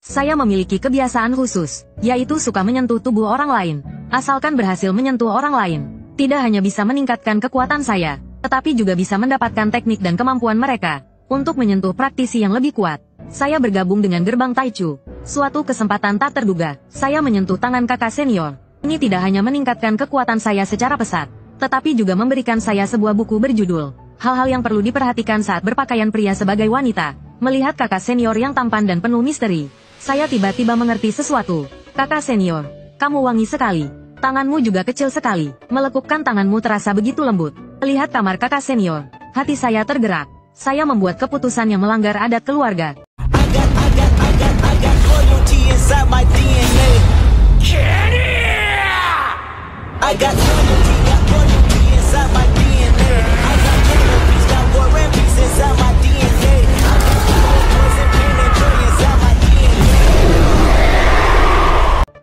Saya memiliki kebiasaan khusus, yaitu suka menyentuh tubuh orang lain. Asalkan berhasil menyentuh orang lain, tidak hanya bisa meningkatkan kekuatan saya, tetapi juga bisa mendapatkan teknik dan kemampuan mereka untuk menyentuh praktisi yang lebih kuat. Saya bergabung dengan gerbang Taichu. Suatu kesempatan tak terduga, saya menyentuh tangan kakak senior. Ini tidak hanya meningkatkan kekuatan saya secara pesat, tetapi juga memberikan saya sebuah buku berjudul Hal-hal yang perlu diperhatikan saat berpakaian pria sebagai wanita. Melihat kakak senior yang tampan dan penuh misteri, saya tiba-tiba mengerti sesuatu. Kakak senior, kamu wangi sekali. Tanganmu juga kecil sekali. Melekupkan tanganmu terasa begitu lembut. Melihat kamar kakak senior, hati saya tergerak. Saya membuat keputusan yang melanggar adat keluarga.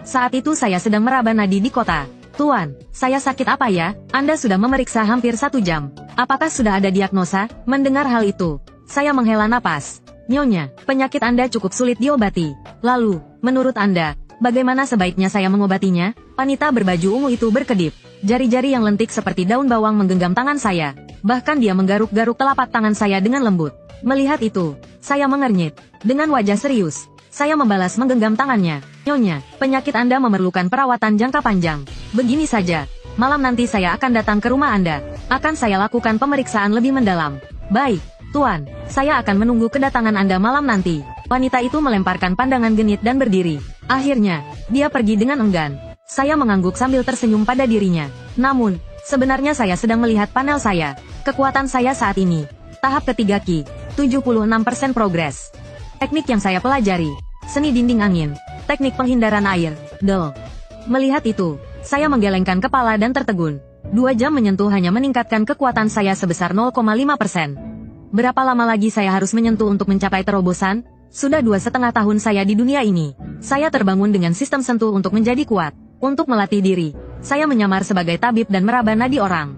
Saat itu saya sedang meraba nadi di kota. Tuan, saya sakit apa ya? Anda sudah memeriksa hampir 1 jam. Apakah sudah ada diagnosa? Mendengar hal itu, saya menghela napas. Nyonya, penyakit Anda cukup sulit diobati. Lalu, menurut Anda, bagaimana sebaiknya saya mengobatinya? Wanita berbaju ungu itu berkedip. Jari-jari yang lentik seperti daun bawang menggenggam tangan saya. Bahkan dia menggaruk-garuk telapak tangan saya dengan lembut. Melihat itu, saya mengernyit. Dengan wajah serius, saya membalas menggenggam tangannya. Nyonya, penyakit Anda memerlukan perawatan jangka panjang. Begini saja, malam nanti saya akan datang ke rumah Anda. Akan saya lakukan pemeriksaan lebih mendalam. Baik, Tuan, saya akan menunggu kedatangan Anda malam nanti. Wanita itu melemparkan pandangan genit dan berdiri. Akhirnya, dia pergi dengan enggan. Saya mengangguk sambil tersenyum pada dirinya. Namun, sebenarnya saya sedang melihat panel saya. Kekuatan saya saat ini. Tahap ketiga Ki, 76% progres. Teknik yang saya pelajari. Seni dinding angin. Teknik penghindaran air. Del. Melihat itu, saya menggelengkan kepala dan tertegun. 2 jam menyentuh hanya meningkatkan kekuatan saya sebesar 0,5%. Berapa lama lagi saya harus menyentuh untuk mencapai terobosan? Sudah 2,5 tahun saya di dunia ini. Saya terbangun dengan sistem sentuh untuk menjadi kuat. Untuk melatih diri, saya menyamar sebagai tabib dan meraba nadi orang.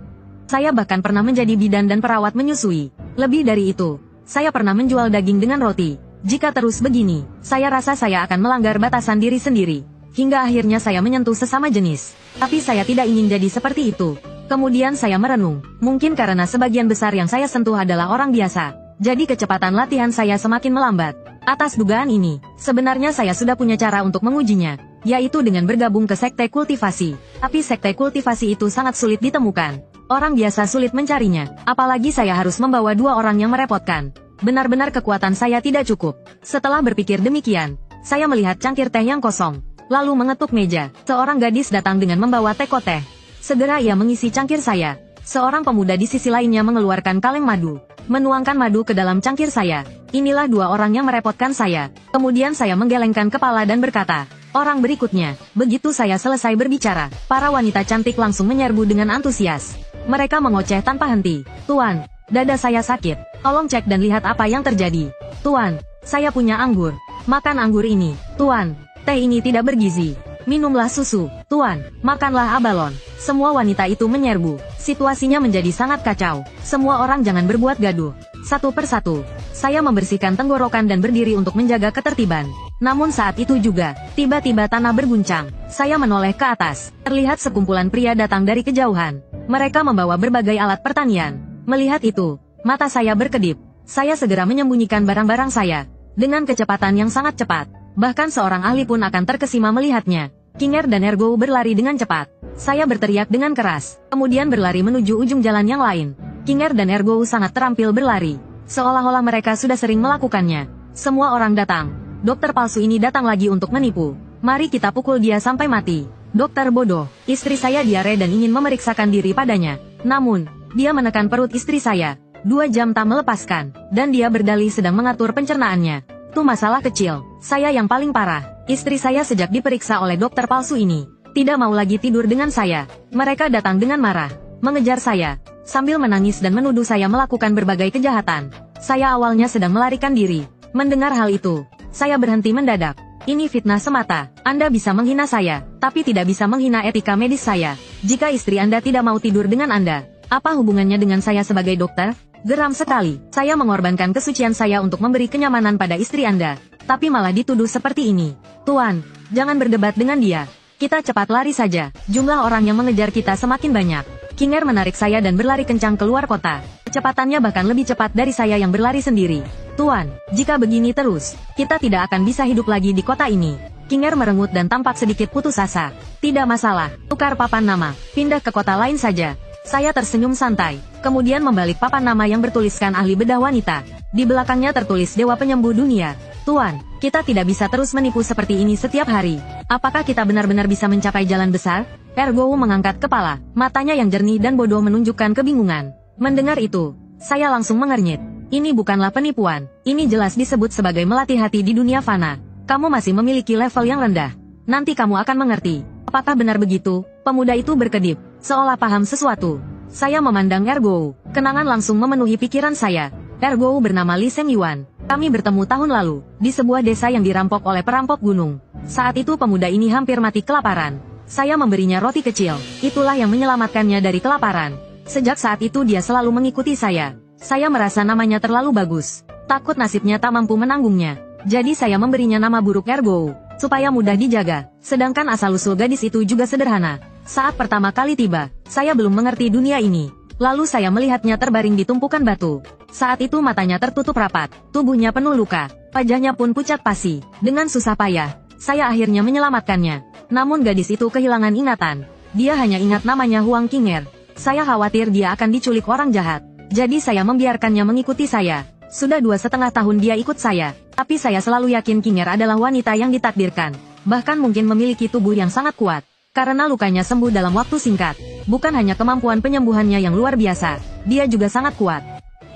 Saya bahkan pernah menjadi bidan dan perawat menyusui. Lebih dari itu, saya pernah menjual daging dengan roti. Jika terus begini, saya rasa saya akan melanggar batasan diri sendiri. Hingga akhirnya saya menyentuh sesama jenis. Tapi saya tidak ingin jadi seperti itu. Kemudian saya merenung. Mungkin karena sebagian besar yang saya sentuh adalah orang biasa. Jadi kecepatan latihan saya semakin melambat. Atas dugaan ini, sebenarnya saya sudah punya cara untuk mengujinya. Yaitu dengan bergabung ke sekte kultivasi. Tapi sekte kultivasi itu sangat sulit ditemukan. Orang biasa sulit mencarinya. Apalagi saya harus membawa 2 orang yang merepotkan. Benar-benar kekuatan saya tidak cukup. Setelah berpikir demikian, saya melihat cangkir teh yang kosong. Lalu mengetuk meja. Seorang gadis datang dengan membawa teko teh. Segera ia mengisi cangkir saya. Seorang pemuda di sisi lainnya mengeluarkan kaleng madu. Menuangkan madu ke dalam cangkir saya. Inilah 2 orang yang merepotkan saya. Kemudian saya menggelengkan kepala dan berkata, orang berikutnya. Begitu saya selesai berbicara, para wanita cantik langsung menyerbu dengan antusias. Mereka mengoceh tanpa henti. Tuan, dada saya sakit. Tolong cek dan lihat apa yang terjadi. Tuan, saya punya anggur. Makan anggur ini. Tuan, teh ini tidak bergizi. Minumlah susu. Tuan, makanlah abalon. Semua wanita itu menyerbu. Situasinya menjadi sangat kacau. Semua orang jangan berbuat gaduh. Satu persatu, saya membersihkan tenggorokan dan berdiri untuk menjaga ketertiban. Namun saat itu juga, tiba-tiba tanah berguncang. Saya menoleh ke atas. Terlihat sekumpulan pria datang dari kejauhan. Mereka membawa berbagai alat pertanian. Melihat itu, mata saya berkedip. Saya segera menyembunyikan barang-barang saya. Dengan kecepatan yang sangat cepat. Bahkan seorang ahli pun akan terkesima melihatnya. Kinger dan Ergo berlari dengan cepat. Saya berteriak dengan keras. Kemudian berlari menuju ujung jalan yang lain. Kinger dan Ergo sangat terampil berlari. Seolah-olah mereka sudah sering melakukannya. Semua orang datang. Dokter palsu ini datang lagi untuk menipu. Mari kita pukul dia sampai mati. Dokter bodoh. Istri saya diare dan ingin memeriksakan diri padanya. Namun, dia menekan perut istri saya. 2 jam tak melepaskan, dan dia berdalih sedang mengatur pencernaannya. Itu masalah kecil. Saya yang paling parah. Istri saya sejak diperiksa oleh dokter palsu ini, tidak mau lagi tidur dengan saya. Mereka datang dengan marah, mengejar saya, sambil menangis dan menuduh saya melakukan berbagai kejahatan. Saya awalnya sedang melarikan diri. Mendengar hal itu, saya berhenti mendadak. Ini fitnah semata. Anda bisa menghina saya, tapi tidak bisa menghina etika medis saya. Jika istri Anda tidak mau tidur dengan Anda, apa hubungannya dengan saya sebagai dokter? Geram sekali. Saya mengorbankan kesucian saya untuk memberi kenyamanan pada istri Anda. tapi malah dituduh seperti ini. Tuan, jangan berdebat dengan dia. Kita cepat lari saja. Jumlah orang yang mengejar kita semakin banyak. King Er menarik saya dan berlari kencang keluar kota. Kecepatannya bahkan lebih cepat dari saya yang berlari sendiri. Tuan, jika begini terus, kita tidak akan bisa hidup lagi di kota ini. King Er merengut dan tampak sedikit putus asa. Tidak masalah, tukar papan nama, pindah ke kota lain saja. Saya tersenyum santai, kemudian membalik papan nama yang bertuliskan ahli bedah wanita. Di belakangnya tertulis Dewa Penyembuh Dunia. Tuan, kita tidak bisa terus menipu seperti ini setiap hari. Apakah kita benar-benar bisa mencapai jalan besar? Ergo mengangkat kepala, matanya yang jernih dan bodoh menunjukkan kebingungan. Mendengar itu, saya langsung mengernyit. Ini bukanlah penipuan, ini jelas disebut sebagai melatih hati di dunia fana. Kamu masih memiliki level yang rendah. Nanti kamu akan mengerti. Apakah benar begitu? Pemuda itu berkedip, seolah paham sesuatu. Saya memandang Ergo. Kenangan langsung memenuhi pikiran saya. Ergo bernama Li Seng Yuan. Kami bertemu tahun lalu, di sebuah desa yang dirampok oleh perampok gunung. Saat itu pemuda ini hampir mati kelaparan. Saya memberinya roti kecil. Itulah yang menyelamatkannya dari kelaparan. Sejak saat itu dia selalu mengikuti saya. Saya merasa namanya terlalu bagus. Takut nasibnya tak mampu menanggungnya. Jadi saya memberinya nama buruk Ergo, supaya mudah dijaga. Sedangkan asal-usul gadis itu juga sederhana. Saat pertama kali tiba, saya belum mengerti dunia ini. Lalu saya melihatnya terbaring di tumpukan batu. Saat itu matanya tertutup rapat, tubuhnya penuh luka, wajahnya pun pucat pasi. Dengan susah payah, saya akhirnya menyelamatkannya. Namun gadis itu kehilangan ingatan. Dia hanya ingat namanya Huang King Er. Saya khawatir dia akan diculik orang jahat. Jadi saya membiarkannya mengikuti saya. Sudah 2,5 tahun dia ikut saya. Tapi saya selalu yakin King Er adalah wanita yang ditakdirkan. Bahkan mungkin memiliki tubuh yang sangat kuat. Karena lukanya sembuh dalam waktu singkat. Bukan hanya kemampuan penyembuhannya yang luar biasa, dia juga sangat kuat.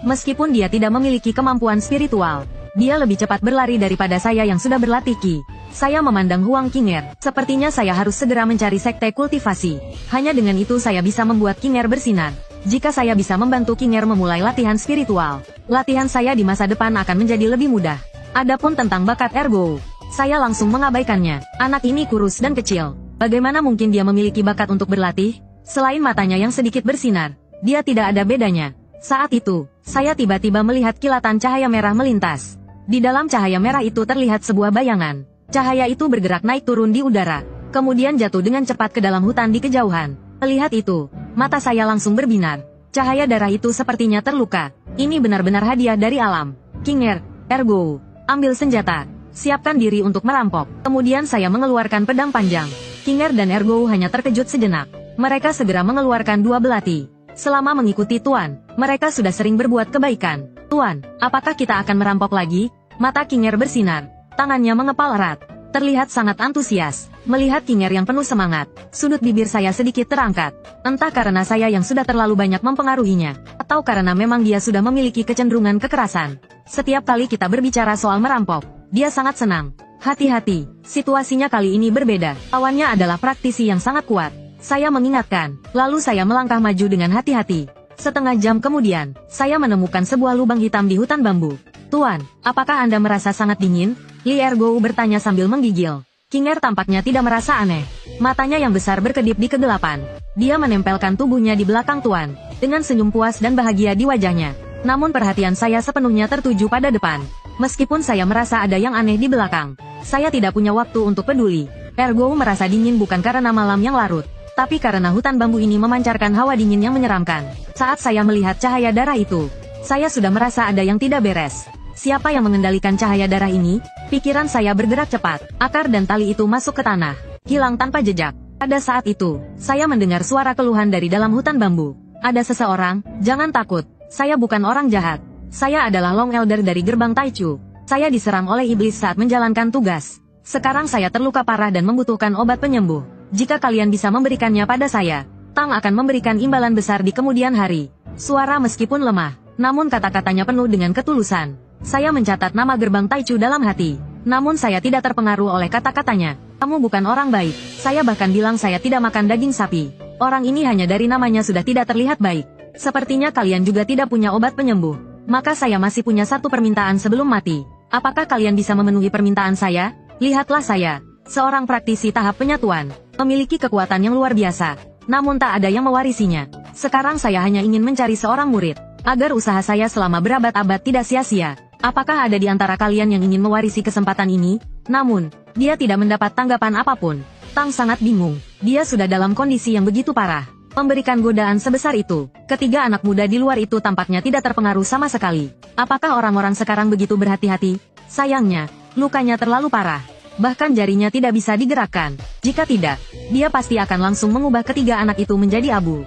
Meskipun dia tidak memiliki kemampuan spiritual, dia lebih cepat berlari daripada saya yang sudah berlatih Qi. Saya memandang Huang King Er, sepertinya saya harus segera mencari sekte kultivasi. Hanya dengan itu saya bisa membuat King Er bersinar. Jika saya bisa membantu King Er memulai latihan spiritual, latihan saya di masa depan akan menjadi lebih mudah. Adapun tentang bakat Ergo, saya langsung mengabaikannya. Anak ini kurus dan kecil. Bagaimana mungkin dia memiliki bakat untuk berlatih? Selain matanya yang sedikit bersinar, dia tidak ada bedanya. Saat itu, saya tiba-tiba melihat kilatan cahaya merah melintas. Di dalam cahaya merah itu terlihat sebuah bayangan. Cahaya itu bergerak naik turun di udara, kemudian jatuh dengan cepat ke dalam hutan di kejauhan. Melihat itu, mata saya langsung berbinar. Cahaya darah itu sepertinya terluka. Ini benar-benar hadiah dari alam. King Er, Ergo, ambil senjata. Siapkan diri untuk merampok. Kemudian saya mengeluarkan pedang panjang. King Er dan Ergo hanya terkejut sejenak. Mereka segera mengeluarkan dua belati. Selama mengikuti Tuan, mereka sudah sering berbuat kebaikan. Tuan, apakah kita akan merampok lagi? Mata King Er bersinar. Tangannya mengepal erat. Terlihat sangat antusias. Melihat King Er yang penuh semangat, sudut bibir saya sedikit terangkat. Entah karena saya yang sudah terlalu banyak mempengaruhinya, atau karena memang dia sudah memiliki kecenderungan kekerasan. Setiap kali kita berbicara soal merampok, dia sangat senang. Hati-hati, situasinya kali ini berbeda. Lawannya adalah praktisi yang sangat kuat. Saya mengingatkan, lalu saya melangkah maju dengan hati-hati. Setengah jam kemudian, saya menemukan sebuah lubang hitam di hutan bambu. Tuan, apakah Anda merasa sangat dingin? Li Ergo bertanya sambil menggigil. King Er tampaknya tidak merasa aneh. Matanya yang besar berkedip di kegelapan. Dia menempelkan tubuhnya di belakang Tuan, dengan senyum puas dan bahagia di wajahnya. Namun perhatian saya sepenuhnya tertuju pada depan. Meskipun saya merasa ada yang aneh di belakang, saya tidak punya waktu untuk peduli. Ergo merasa dingin bukan karena malam yang larut, tapi karena hutan bambu ini memancarkan hawa dingin yang menyeramkan. Saat saya melihat cahaya darah itu, saya sudah merasa ada yang tidak beres. Siapa yang mengendalikan cahaya darah ini? Pikiran saya bergerak cepat. Akar dan tali itu masuk ke tanah, hilang tanpa jejak. Pada saat itu, saya mendengar suara keluhan dari dalam hutan bambu. Ada seseorang, jangan takut. Saya bukan orang jahat. Saya adalah Long Elder dari gerbang Taichu. Saya diserang oleh iblis saat menjalankan tugas. Sekarang saya terluka parah dan membutuhkan obat penyembuh. Jika kalian bisa memberikannya pada saya, Tang akan memberikan imbalan besar di kemudian hari. Suara meskipun lemah, namun kata-katanya penuh dengan ketulusan. Saya mencatat nama gerbang Taichu dalam hati. Namun saya tidak terpengaruh oleh kata-katanya. Kamu bukan orang baik. Saya bahkan bilang saya tidak makan daging sapi. Orang ini hanya dari namanya sudah tidak terlihat baik. Sepertinya kalian juga tidak punya obat penyembuh. Maka saya masih punya satu permintaan sebelum mati. Apakah kalian bisa memenuhi permintaan saya? Lihatlah saya, seorang praktisi tahap penyatuan, memiliki kekuatan yang luar biasa. Namun tak ada yang mewarisinya. Sekarang saya hanya ingin mencari seorang murid, agar usaha saya selama berabad-abad tidak sia-sia. Apakah ada di antara kalian yang ingin mewarisi kesempatan ini? Namun, dia tidak mendapat tanggapan apapun. Tang sangat bingung. Dia sudah dalam kondisi yang begitu parah. Memberikan godaan sebesar itu. Ketiga anak muda di luar itu tampaknya tidak terpengaruh sama sekali. Apakah orang-orang sekarang begitu berhati-hati? Sayangnya, lukanya terlalu parah. Bahkan jarinya tidak bisa digerakkan. Jika tidak, dia pasti akan langsung mengubah ketiga anak itu menjadi abu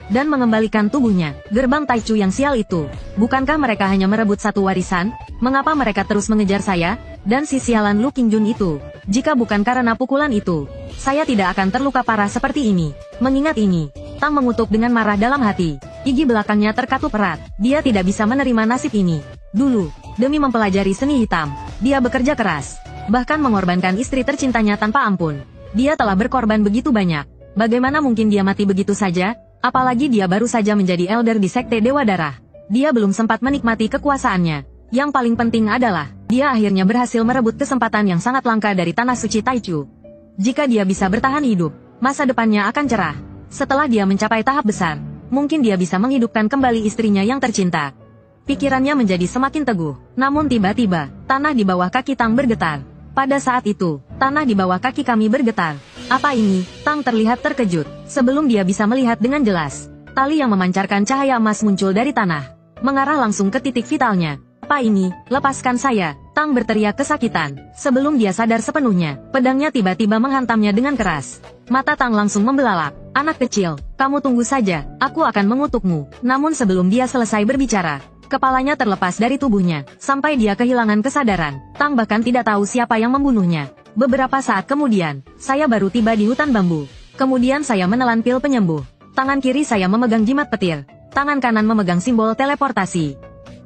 dan mengembalikan tubuhnya. Gerbang Taichu yang sial itu. Bukankah mereka hanya merebut satu warisan? Mengapa mereka terus mengejar saya? Dan si sialan Lu Qingjun itu. Jika bukan karena pukulan itu, saya tidak akan terluka parah seperti ini. Mengingat ini, Tang mengutuk dengan marah dalam hati. Gigi belakangnya terkatup erat. Dia tidak bisa menerima nasib ini. Dulu, demi mempelajari seni hitam, dia bekerja keras. Bahkan mengorbankan istri tercintanya tanpa ampun. Dia telah berkorban begitu banyak. Bagaimana mungkin dia mati begitu saja? Apalagi dia baru saja menjadi elder di Sekte Dewa Darah. Dia belum sempat menikmati kekuasaannya. Yang paling penting adalah, dia akhirnya berhasil merebut kesempatan yang sangat langka dari Tanah Suci Taichu. Jika dia bisa bertahan hidup, masa depannya akan cerah. Setelah dia mencapai tahap besar, mungkin dia bisa menghidupkan kembali istrinya yang tercinta. Pikirannya menjadi semakin teguh. Namun tiba-tiba, tanah di bawah kaki Tang bergetar. Pada saat itu, tanah di bawah kaki kami bergetar. Apa ini? Tang terlihat terkejut. Sebelum dia bisa melihat dengan jelas, tali yang memancarkan cahaya emas muncul dari tanah, mengarah langsung ke titik vitalnya. Apa ini? Lepaskan saya! Tang berteriak kesakitan. Sebelum dia sadar sepenuhnya, pedangnya tiba-tiba menghantamnya dengan keras. Mata Tang langsung membelalak. Anak kecil, kamu tunggu saja, aku akan mengutukmu. Namun sebelum dia selesai berbicara, kepalanya terlepas dari tubuhnya, sampai dia kehilangan kesadaran. Tang bahkan tidak tahu siapa yang membunuhnya. Beberapa saat kemudian, saya baru tiba di hutan bambu. Kemudian saya menelan pil penyembuh. Tangan kiri saya memegang jimat petir. Tangan kanan memegang simbol teleportasi.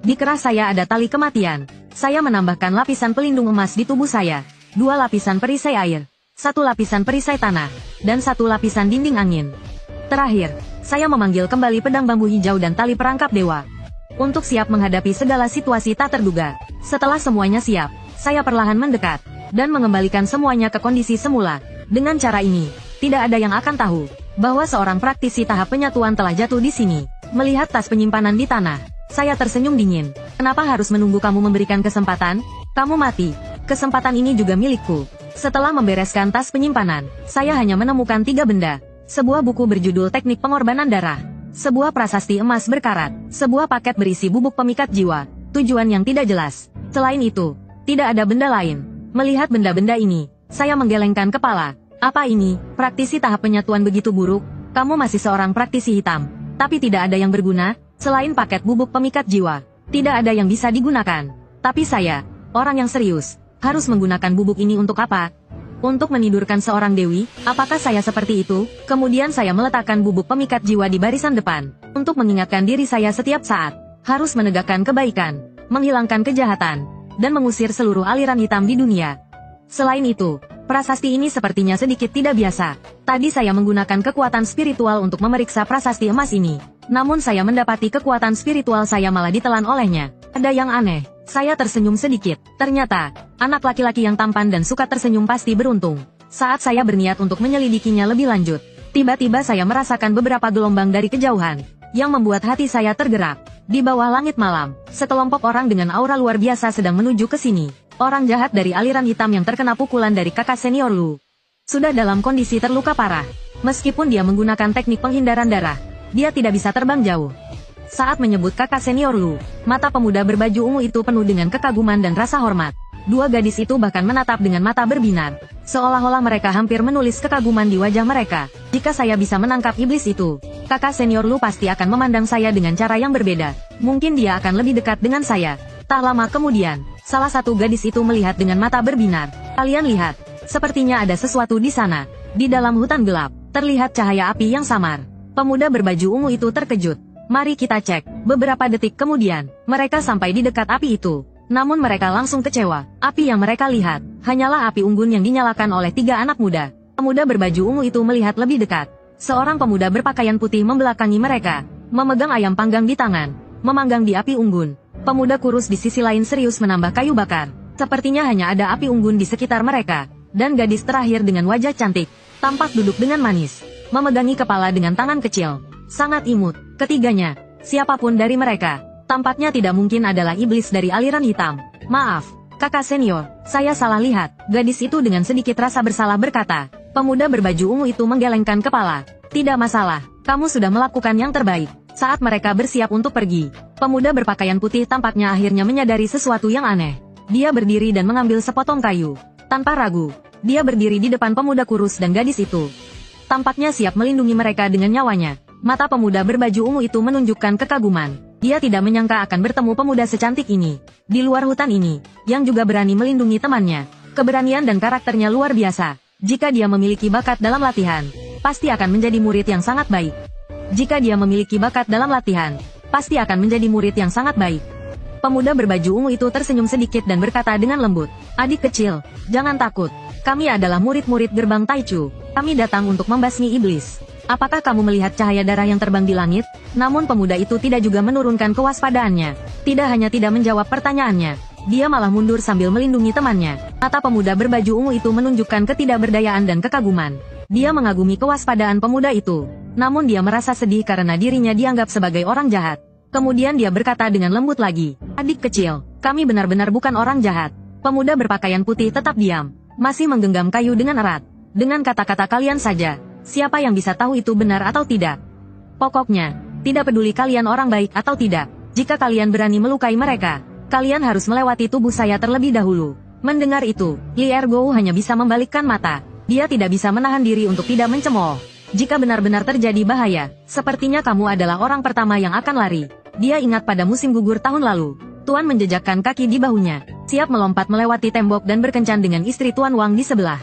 Di keras saya ada tali kematian. Saya menambahkan lapisan pelindung emas di tubuh saya. 2 lapisan perisai air. 1 lapisan perisai tanah. Dan 1 lapisan dinding angin. Terakhir, saya memanggil kembali pedang bambu hijau dan tali perangkap dewa. Untuk siap menghadapi segala situasi tak terduga. Setelah semuanya siap, saya perlahan mendekat dan mengembalikan semuanya ke kondisi semula. Dengan cara ini, tidak ada yang akan tahu bahwa seorang praktisi tahap penyatuan telah jatuh di sini. Melihat tas penyimpanan di tanah, saya tersenyum dingin. Kenapa harus menunggu kamu memberikan kesempatan? Kamu mati. Kesempatan ini juga milikku. Setelah membereskan tas penyimpanan, saya hanya menemukan 3 benda. Sebuah buku berjudul Teknik Pengorbanan Darah. Sebuah prasasti emas berkarat. Sebuah paket berisi bubuk pemikat jiwa. Tujuan yang tidak jelas. Selain itu, tidak ada benda lain. Melihat benda-benda ini, saya menggelengkan kepala. Apa ini? Praktisi tahap penyatuan begitu buruk? Kamu masih seorang praktisi hitam, tapi tidak ada yang berguna, selain paket bubuk pemikat jiwa. Tidak ada yang bisa digunakan. Tapi saya, orang yang serius, harus menggunakan bubuk ini untuk apa? Untuk menidurkan seorang dewi? Apakah saya seperti itu? Kemudian saya meletakkan bubuk pemikat jiwa di barisan depan, untuk mengingatkan diri saya setiap saat, harus menegakkan kebaikan, menghilangkan kejahatan, dan mengusir seluruh aliran hitam di dunia. Selain itu, prasasti ini sepertinya sedikit tidak biasa. Tadi saya menggunakan kekuatan spiritual untuk memeriksa prasasti emas ini. Namun saya mendapati kekuatan spiritual saya malah ditelan olehnya. Ada yang aneh. Saya tersenyum sedikit. Ternyata, anak laki-laki yang tampan dan suka tersenyum pasti beruntung. Saat saya berniat untuk menyelidikinya lebih lanjut, tiba-tiba saya merasakan beberapa gelombang dari kejauhan, yang membuat hati saya tergerak. Di bawah langit malam, sekelompok orang dengan aura luar biasa sedang menuju ke sini. Orang jahat dari aliran hitam yang terkena pukulan dari kakak senior Lu sudah dalam kondisi terluka parah. Meskipun dia menggunakan teknik penghindaran darah, dia tidak bisa terbang jauh. Saat menyebut kakak senior Lu, mata pemuda berbaju ungu itu penuh dengan kekaguman dan rasa hormat. 2 gadis itu bahkan menatap dengan mata berbinar, seolah-olah mereka hampir menulis kekaguman di wajah mereka. Jika saya bisa menangkap iblis itu, kakak senior Lu pasti akan memandang saya dengan cara yang berbeda. Mungkin dia akan lebih dekat dengan saya. Tak lama kemudian, salah satu gadis itu melihat dengan mata berbinar. Kalian lihat, sepertinya ada sesuatu di sana. Di dalam hutan gelap, terlihat cahaya api yang samar. Pemuda berbaju ungu itu terkejut. Mari kita cek. Beberapa detik kemudian, mereka sampai di dekat api itu. Namun mereka langsung kecewa. Api yang mereka lihat, hanyalah api unggun yang dinyalakan oleh 3 anak muda. Pemuda berbaju ungu itu melihat lebih dekat. Seorang pemuda berpakaian putih membelakangi mereka, memegang ayam panggang di tangan, memanggang di api unggun. Pemuda kurus di sisi lain serius menambah kayu bakar. Sepertinya hanya ada api unggun di sekitar mereka. Dan gadis terakhir dengan wajah cantik, tampak duduk dengan manis, memegangi kepala dengan tangan kecil. Sangat imut. Ketiganya, siapapun dari mereka, Tampaknya tidak mungkin adalah iblis dari aliran hitam. Maaf, kakak senior, saya salah lihat. Gadis itu dengan sedikit rasa bersalah berkata. Pemuda berbaju ungu itu menggelengkan kepala. Tidak masalah, kamu sudah melakukan yang terbaik. Saat mereka bersiap untuk pergi, pemuda berpakaian putih tampaknya akhirnya menyadari sesuatu yang aneh. Dia berdiri dan mengambil sepotong kayu. Tanpa ragu, dia berdiri di depan pemuda kurus dan gadis itu. Tampaknya siap melindungi mereka dengan nyawanya. Mata pemuda berbaju ungu itu menunjukkan kekaguman. Dia tidak menyangka akan bertemu pemuda secantik ini. Di luar hutan ini, yang juga berani melindungi temannya. Keberanian dan karakternya luar biasa. Jika dia memiliki bakat dalam latihan, pasti akan menjadi murid yang sangat baik. Jika dia memiliki bakat dalam latihan, pasti akan menjadi murid yang sangat baik. Pemuda berbaju ungu itu tersenyum sedikit dan berkata dengan lembut, "Adik kecil, jangan takut. Kami adalah murid-murid gerbang Taichu. Kami datang untuk membasmi iblis. Apakah kamu melihat cahaya darah yang terbang di langit?" Namun pemuda itu tidak juga menurunkan kewaspadaannya. Tidak hanya tidak menjawab pertanyaannya, dia malah mundur sambil melindungi temannya. Mata pemuda berbaju ungu itu menunjukkan ketidakberdayaan dan kekaguman. Dia mengagumi kewaspadaan pemuda itu. Namun dia merasa sedih karena dirinya dianggap sebagai orang jahat. Kemudian dia berkata dengan lembut lagi, "Adik kecil, kami benar-benar bukan orang jahat." Pemuda berpakaian putih tetap diam, masih menggenggam kayu dengan erat. Dengan kata-kata kalian saja, siapa yang bisa tahu itu benar atau tidak? Pokoknya, tidak peduli kalian orang baik atau tidak. Jika kalian berani melukai mereka, kalian harus melewati tubuh saya terlebih dahulu. Mendengar itu, Li Ergou hanya bisa membalikkan mata. Dia tidak bisa menahan diri untuk tidak mencemooh. Jika benar-benar terjadi bahaya, sepertinya kamu adalah orang pertama yang akan lari. Dia ingat pada musim gugur tahun lalu. Tuan menjejakkan kaki di bahunya, siap melompat melewati tembok dan berkencan dengan istri Tuan Wang di sebelah.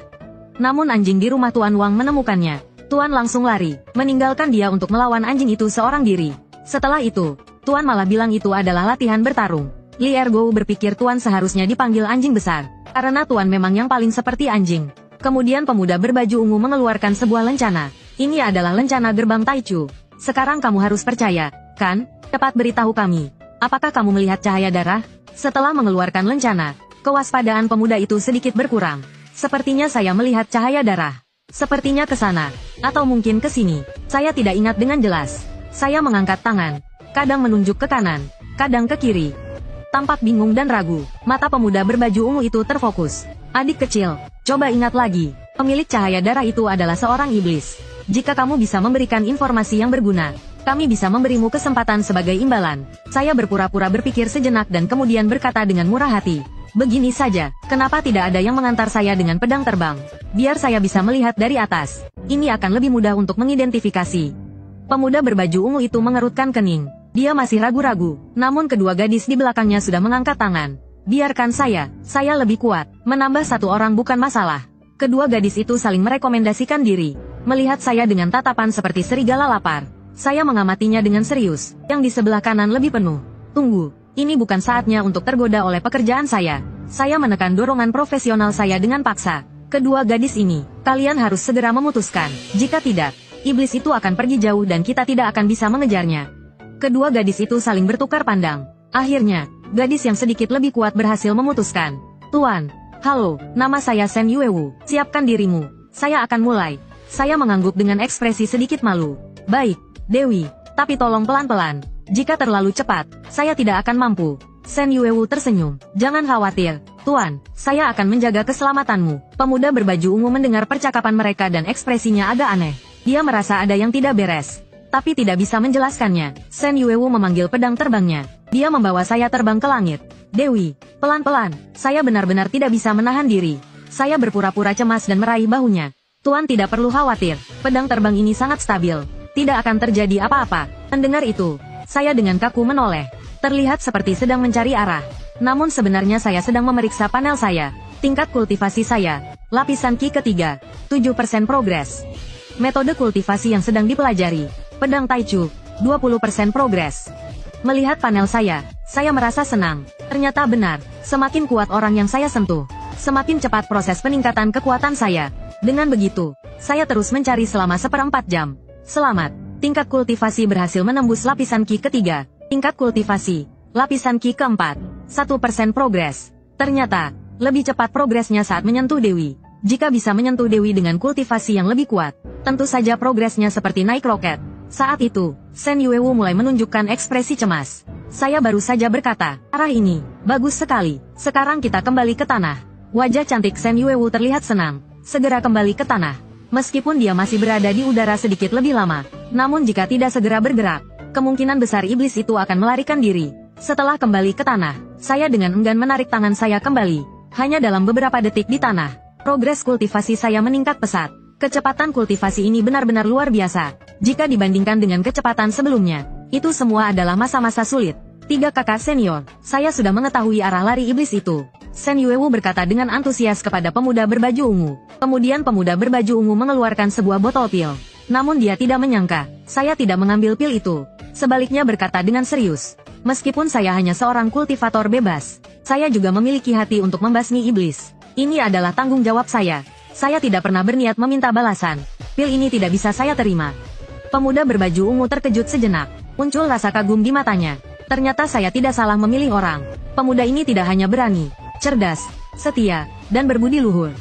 Namun anjing di rumah Tuan Wang menemukannya. Tuan langsung lari, meninggalkan dia untuk melawan anjing itu seorang diri. Setelah itu, Tuan malah bilang itu adalah latihan bertarung. Li Ergou berpikir Tuan seharusnya dipanggil anjing besar, karena Tuan memang yang paling seperti anjing. Kemudian pemuda berbaju ungu mengeluarkan sebuah lencana. Ini adalah lencana gerbang Taichu. Sekarang kamu harus percaya, kan? Cepat beritahu kami. Apakah kamu melihat cahaya darah? Setelah mengeluarkan lencana, kewaspadaan pemuda itu sedikit berkurang. Sepertinya saya melihat cahaya darah. Sepertinya ke sana. Atau mungkin ke sini. Saya tidak ingat dengan jelas. Saya mengangkat tangan. Kadang menunjuk ke kanan. Kadang ke kiri. Tampak bingung dan ragu. Mata pemuda berbaju ungu itu terfokus. Adik kecil, coba ingat lagi. Pemilik cahaya darah itu adalah seorang iblis. Jika kamu bisa memberikan informasi yang berguna, kami bisa memberimu kesempatan sebagai imbalan. Saya berpura-pura berpikir sejenak dan kemudian berkata dengan murah hati. Begini saja, kenapa tidak ada yang mengantar saya dengan pedang terbang? Biar saya bisa melihat dari atas. Ini akan lebih mudah untuk mengidentifikasi. Pemuda berbaju ungu itu mengerutkan kening. Dia masih ragu-ragu, namun kedua gadis di belakangnya sudah mengangkat tangan. Biarkan saya lebih kuat. Menambah satu orang bukan masalah. Kedua gadis itu saling merekomendasikan diri. Melihat saya dengan tatapan seperti serigala lapar. Saya mengamatinya dengan serius. Yang di sebelah kanan lebih penuh. Tunggu, ini bukan saatnya untuk tergoda oleh pekerjaan saya. Saya menekan dorongan profesional saya dengan paksa. Kedua gadis ini, kalian harus segera memutuskan. Jika tidak, iblis itu akan pergi jauh dan kita tidak akan bisa mengejarnya. Kedua gadis itu saling bertukar pandang. Akhirnya, gadis yang sedikit lebih kuat berhasil memutuskan. Tuan, halo, nama saya Shen Yuewu. Siapkan dirimu. Saya akan mulai. Saya mengangguk dengan ekspresi sedikit malu. Baik, Dewi, tapi tolong pelan-pelan. Jika terlalu cepat, saya tidak akan mampu. Shen Yuewu tersenyum. Jangan khawatir, Tuan, saya akan menjaga keselamatanmu. Pemuda berbaju ungu mendengar percakapan mereka dan ekspresinya agak aneh. Dia merasa ada yang tidak beres, tapi tidak bisa menjelaskannya. Shen Yuewu memanggil pedang terbangnya. Dia membawa saya terbang ke langit. Dewi, pelan-pelan, saya benar-benar tidak bisa menahan diri. Saya berpura-pura cemas dan meraih bahunya. Tuan tidak perlu khawatir, pedang terbang ini sangat stabil. Tidak akan terjadi apa-apa. Mendengar itu, saya dengan kaku menoleh. Terlihat seperti sedang mencari arah. Namun sebenarnya saya sedang memeriksa panel saya. Tingkat kultivasi saya, lapisan Qi ketiga, 7% progres. Metode kultivasi yang sedang dipelajari, pedang Taichu, 20% progres. Melihat panel saya merasa senang. Ternyata benar, semakin kuat orang yang saya sentuh, semakin cepat proses peningkatan kekuatan saya. Dengan begitu, saya terus mencari selama 1/4 jam. Selamat, tingkat kultivasi berhasil menembus lapisan Qi ketiga. Tingkat kultivasi, lapisan Qi keempat, 1% progres. Ternyata, lebih cepat progresnya saat menyentuh Dewi. Jika bisa menyentuh Dewi dengan kultivasi yang lebih kuat, tentu saja progresnya seperti naik roket. Saat itu, Shen Yuewu mulai menunjukkan ekspresi cemas. Saya baru saja berkata, arah ini, bagus sekali. Sekarang kita kembali ke tanah. Wajah cantik Shen Yuewu terlihat senang. Segera kembali ke tanah. Meskipun dia masih berada di udara sedikit lebih lama, namun jika tidak segera bergerak, kemungkinan besar iblis itu akan melarikan diri. Setelah kembali ke tanah, saya dengan enggan menarik tangan saya kembali. Hanya dalam beberapa detik di tanah, progres kultivasi saya meningkat pesat. Kecepatan kultivasi ini benar-benar luar biasa. Jika dibandingkan dengan kecepatan sebelumnya, itu semua adalah masa-masa sulit. 3 kakak senior, saya sudah mengetahui arah lari iblis itu. Shen Yuewu berkata dengan antusias kepada pemuda berbaju ungu. Kemudian pemuda berbaju ungu mengeluarkan sebuah botol pil. Namun dia tidak menyangka, saya tidak mengambil pil itu. Sebaliknya berkata dengan serius, meskipun saya hanya seorang kultivator bebas, saya juga memiliki hati untuk membasmi iblis. Ini adalah tanggung jawab saya. Saya tidak pernah berniat meminta balasan. Pil ini tidak bisa saya terima. Pemuda berbaju ungu terkejut sejenak. Muncul rasa kagum di matanya. Ternyata saya tidak salah memilih orang. Pemuda ini tidak hanya berani, cerdas, setia, dan berbudi luhur,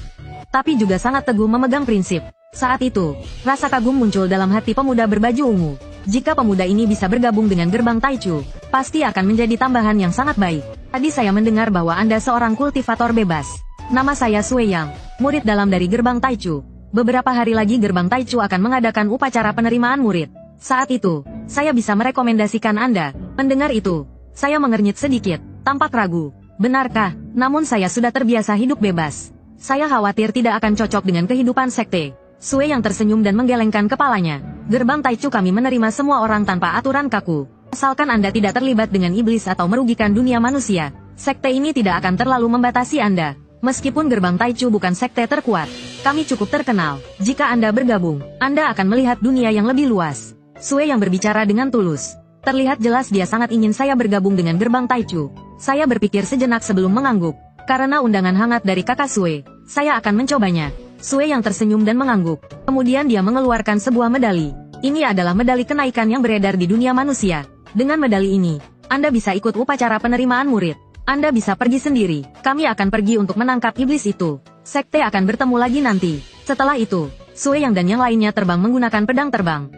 tapi juga sangat teguh memegang prinsip. Saat itu, rasa kagum muncul dalam hati pemuda berbaju ungu. Jika pemuda ini bisa bergabung dengan gerbang Taichu, pasti akan menjadi tambahan yang sangat baik. Tadi saya mendengar bahwa Anda seorang kultivator bebas. Nama saya Sui Yang, murid dalam dari gerbang Taichu. Beberapa hari lagi gerbang Taichu akan mengadakan upacara penerimaan murid. Saat itu, saya bisa merekomendasikan Anda. Mendengar itu, saya mengernyit sedikit, tampak ragu. Benarkah? Namun saya sudah terbiasa hidup bebas. Saya khawatir tidak akan cocok dengan kehidupan sekte. Sui yang tersenyum dan menggelengkan kepalanya. Gerbang Taichu kami menerima semua orang tanpa aturan kaku. Asalkan Anda tidak terlibat dengan iblis atau merugikan dunia manusia, sekte ini tidak akan terlalu membatasi Anda. Meskipun gerbang Taichu bukan sekte terkuat, kami cukup terkenal. Jika Anda bergabung, Anda akan melihat dunia yang lebih luas. Sui yang berbicara dengan tulus. Terlihat jelas dia sangat ingin saya bergabung dengan gerbang Taichu. Saya berpikir sejenak sebelum mengangguk. Karena undangan hangat dari kakak Sui, saya akan mencobanya. Sui yang tersenyum dan mengangguk. Kemudian dia mengeluarkan sebuah medali. Ini adalah medali kenaikan yang beredar di dunia manusia. Dengan medali ini, Anda bisa ikut upacara penerimaan murid. Anda bisa pergi sendiri. Kami akan pergi untuk menangkap iblis itu. Sekte akan bertemu lagi nanti. Setelah itu, Sui yang dan yang lainnya terbang menggunakan pedang terbang.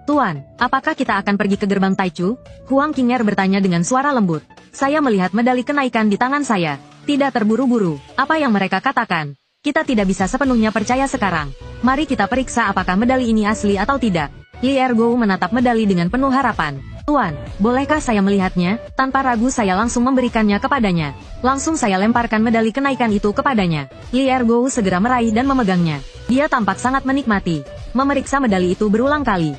Tuan, apakah kita akan pergi ke gerbang Taichu? Huang Qinger bertanya dengan suara lembut. Saya melihat medali kenaikan di tangan saya. Tidak terburu-buru. Apa yang mereka katakan? Kita tidak bisa sepenuhnya percaya sekarang. Mari kita periksa apakah medali ini asli atau tidak. Li Ergo menatap medali dengan penuh harapan. Tuan, bolehkah saya melihatnya? Tanpa ragu saya langsung memberikannya kepadanya. Langsung saya lemparkan medali kenaikan itu kepadanya. Li Ergo segera meraih dan memegangnya. Dia tampak sangat menikmati. Memeriksa medali itu berulang kali.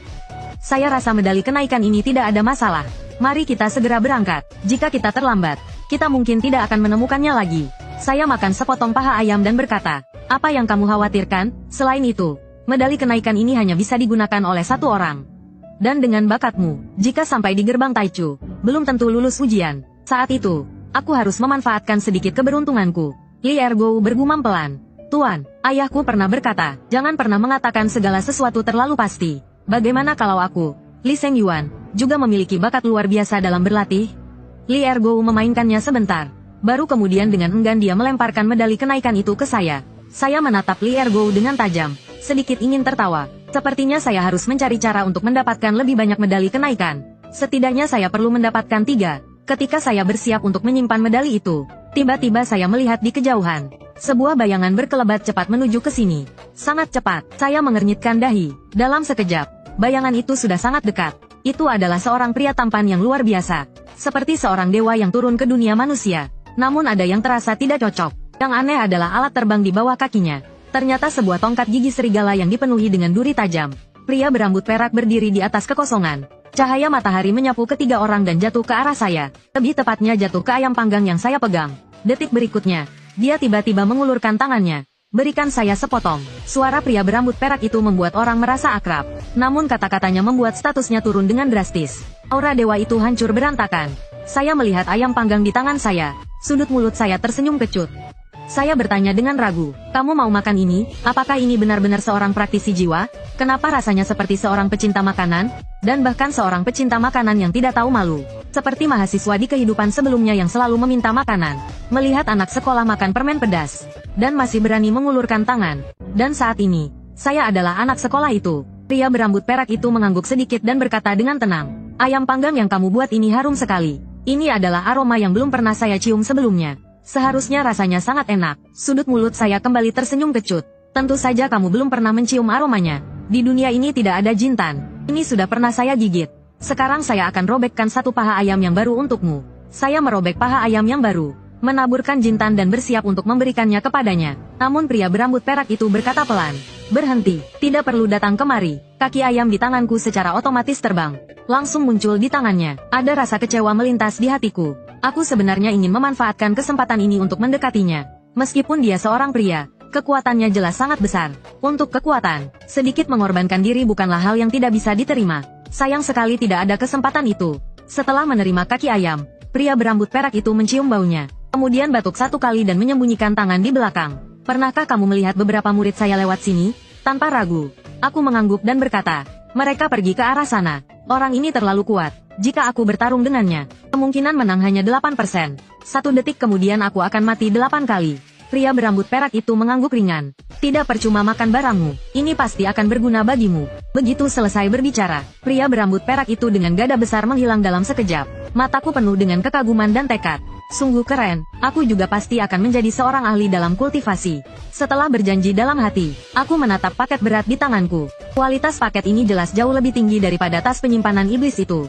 Saya rasa medali kenaikan ini tidak ada masalah. Mari kita segera berangkat. Jika kita terlambat, kita mungkin tidak akan menemukannya lagi. Saya makan sepotong paha ayam dan berkata, apa yang kamu khawatirkan? Selain itu, medali kenaikan ini hanya bisa digunakan oleh satu orang. Dan dengan bakatmu, jika sampai di gerbang Taichu, belum tentu lulus ujian. Saat itu, aku harus memanfaatkan sedikit keberuntunganku. Li Ergo bergumam pelan. Tuan, ayahku pernah berkata, jangan pernah mengatakan segala sesuatu terlalu pasti. Bagaimana kalau aku, Li Seng Yuan, juga memiliki bakat luar biasa dalam berlatih? Li Ergo memainkannya sebentar. Baru kemudian dengan enggan dia melemparkan medali kenaikan itu ke saya. Saya menatap Li Ergo dengan tajam, sedikit ingin tertawa. Sepertinya saya harus mencari cara untuk mendapatkan lebih banyak medali kenaikan. Setidaknya saya perlu mendapatkan 3. Ketika saya bersiap untuk menyimpan medali itu, tiba-tiba saya melihat di kejauhan. Sebuah bayangan berkelebat cepat menuju ke sini. Sangat cepat, saya mengernyitkan dahi. Dalam sekejap, bayangan itu sudah sangat dekat. Itu adalah seorang pria tampan yang luar biasa. Seperti seorang dewa yang turun ke dunia manusia. Namun ada yang terasa tidak cocok. Yang aneh adalah alat terbang di bawah kakinya. Ternyata sebuah tongkat gigi serigala yang dipenuhi dengan duri tajam. Pria berambut perak berdiri di atas kekosongan. Cahaya matahari menyapu ketiga orang dan jatuh ke arah saya. Lebih tepatnya jatuh ke ayam panggang yang saya pegang. Detik berikutnya, dia tiba-tiba mengulurkan tangannya. Berikan saya sepotong. Suara pria berambut perak itu membuat orang merasa akrab. Namun kata-katanya membuat statusnya turun dengan drastis. Aura dewa itu hancur berantakan. Saya melihat ayam panggang di tangan saya. Sudut mulut saya tersenyum kecut. Saya bertanya dengan ragu, kamu mau makan ini? Apakah ini benar-benar seorang praktisi jiwa? Kenapa rasanya seperti seorang pecinta makanan? Dan bahkan seorang pecinta makanan yang tidak tahu malu. Seperti mahasiswa di kehidupan sebelumnya yang selalu meminta makanan. Melihat anak sekolah makan permen pedas. Dan masih berani mengulurkan tangan. Dan saat ini, saya adalah anak sekolah itu. Pria berambut perak itu mengangguk sedikit dan berkata dengan tenang. Ayam panggang yang kamu buat ini harum sekali. Ini adalah aroma yang belum pernah saya cium sebelumnya. Seharusnya rasanya sangat enak. Sudut mulut saya kembali tersenyum kecut. Tentu saja kamu belum pernah mencium aromanya. Di dunia ini tidak ada jintan. Ini sudah pernah saya gigit. Sekarang saya akan robekkan satu paha ayam yang baru untukmu. Saya merobek paha ayam yang baru, menaburkan jintan dan bersiap untuk memberikannya kepadanya. Namun pria berambut perak itu berkata pelan, "Berhenti, tidak perlu datang kemari." Kaki ayam di tanganku secara otomatis terbang. Langsung muncul di tangannya. Ada rasa kecewa melintas di hatiku. Aku sebenarnya ingin memanfaatkan kesempatan ini untuk mendekatinya. Meskipun dia seorang pria, kekuatannya jelas sangat besar. Untuk kekuatan, sedikit mengorbankan diri bukanlah hal yang tidak bisa diterima. Sayang sekali tidak ada kesempatan itu. Setelah menerima kaki ayam, pria berambut perak itu mencium baunya. Kemudian batuk satu kali dan menyembunyikan tangan di belakang. "Pernahkah kamu melihat beberapa murid saya lewat sini?" Tanpa ragu, aku mengangguk dan berkata, "Mereka pergi ke arah sana. Orang ini terlalu kuat. Jika aku bertarung dengannya, kemungkinan menang hanya 8%. 1 detik kemudian aku akan mati 8 kali." Pria berambut perak itu mengangguk ringan. "Tidak percuma makan barangmu. Ini pasti akan berguna bagimu." Begitu selesai berbicara, pria berambut perak itu dengan gada besar menghilang dalam sekejap. Mataku penuh dengan kekaguman dan tekad. Sungguh keren, aku juga pasti akan menjadi seorang ahli dalam kultivasi. Setelah berjanji dalam hati, aku menatap paket berat di tanganku. Kualitas paket ini jelas jauh lebih tinggi daripada tas penyimpanan iblis itu.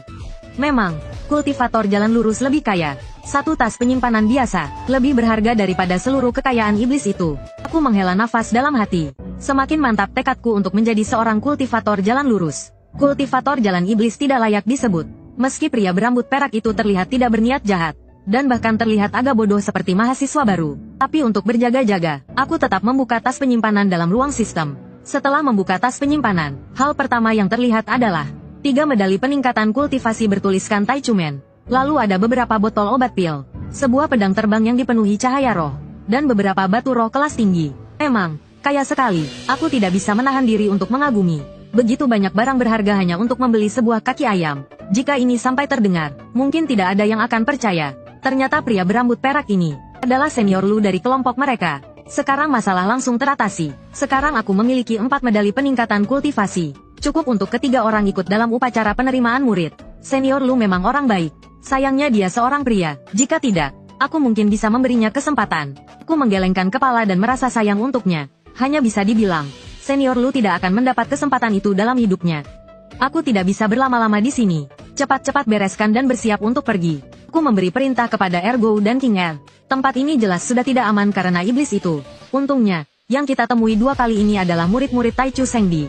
Memang, kultivator jalan lurus lebih kaya. Satu tas penyimpanan biasa, lebih berharga daripada seluruh kekayaan iblis itu. Aku menghela nafas dalam hati. Semakin mantap tekadku untuk menjadi seorang kultivator jalan lurus. Kultivator jalan iblis tidak layak disebut. Meski pria berambut perak itu terlihat tidak berniat jahat, dan bahkan terlihat agak bodoh seperti mahasiswa baru. Tapi untuk berjaga-jaga, aku tetap membuka tas penyimpanan dalam ruang sistem. Setelah membuka tas penyimpanan, hal pertama yang terlihat adalah 3 medali peningkatan kultivasi bertuliskan Taichumen. Lalu ada beberapa botol obat pil, sebuah pedang terbang yang dipenuhi cahaya roh, dan beberapa batu roh kelas tinggi. Memang, kaya sekali, aku tidak bisa menahan diri untuk mengagumi. Begitu banyak barang berharga hanya untuk membeli sebuah kaki ayam. Jika ini sampai terdengar, mungkin tidak ada yang akan percaya. Ternyata pria berambut perak ini adalah senior Lu dari kelompok mereka. Sekarang masalah langsung teratasi. Sekarang aku memiliki 4 medali peningkatan kultivasi. Cukup untuk ketiga orang ikut dalam upacara penerimaan murid. Senior Lu memang orang baik. Sayangnya dia seorang pria. Jika tidak, aku mungkin bisa memberinya kesempatan. Aku menggelengkan kepala dan merasa sayang untuknya. Hanya bisa dibilang, senior Lu tidak akan mendapat kesempatan itu dalam hidupnya. Aku tidak bisa berlama-lama di sini. Cepat-cepat bereskan dan bersiap untuk pergi. Aku memberi perintah kepada Ergo dan King Er. Tempat ini jelas sudah tidak aman karena iblis itu. Untungnya, yang kita temui 2 kali ini adalah murid-murid Taichu Sengdi.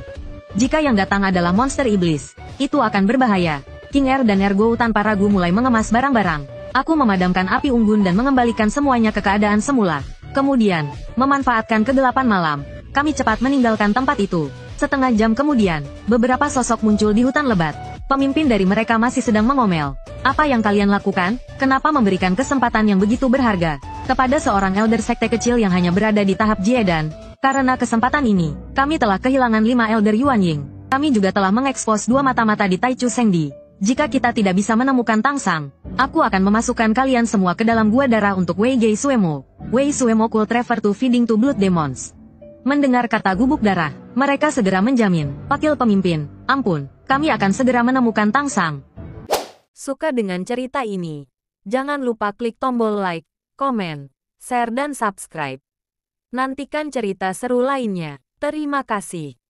Jika yang datang adalah monster iblis, itu akan berbahaya. King Er dan Ergo tanpa ragu mulai mengemas barang-barang. Aku memadamkan api unggun dan mengembalikan semuanya ke keadaan semula. Kemudian, memanfaatkan kegelapan malam, kami cepat meninggalkan tempat itu. Setengah jam kemudian, beberapa sosok muncul di hutan lebat. Pemimpin dari mereka masih sedang mengomel. "Apa yang kalian lakukan? Kenapa memberikan kesempatan yang begitu berharga kepada seorang elder sekte kecil yang hanya berada di tahap Jiedan? Karena kesempatan ini, kami telah kehilangan 5 elder Yuan Ying. Kami juga telah mengekspos 2 mata-mata di Taichu Sengdi. Jika kita tidak bisa menemukan Tangsang, aku akan memasukkan kalian semua ke dalam gua darah untuk Wei Gei Suemo. Wei Suemo could refer to feeding to blood demons." Mendengar kata gubuk darah, mereka segera menjamin, "Wakil pemimpin, ampun, kami akan segera menemukan Tangsang." Suka dengan cerita ini? Jangan lupa klik tombol like, komen, share dan subscribe. Nantikan cerita seru lainnya. Terima kasih.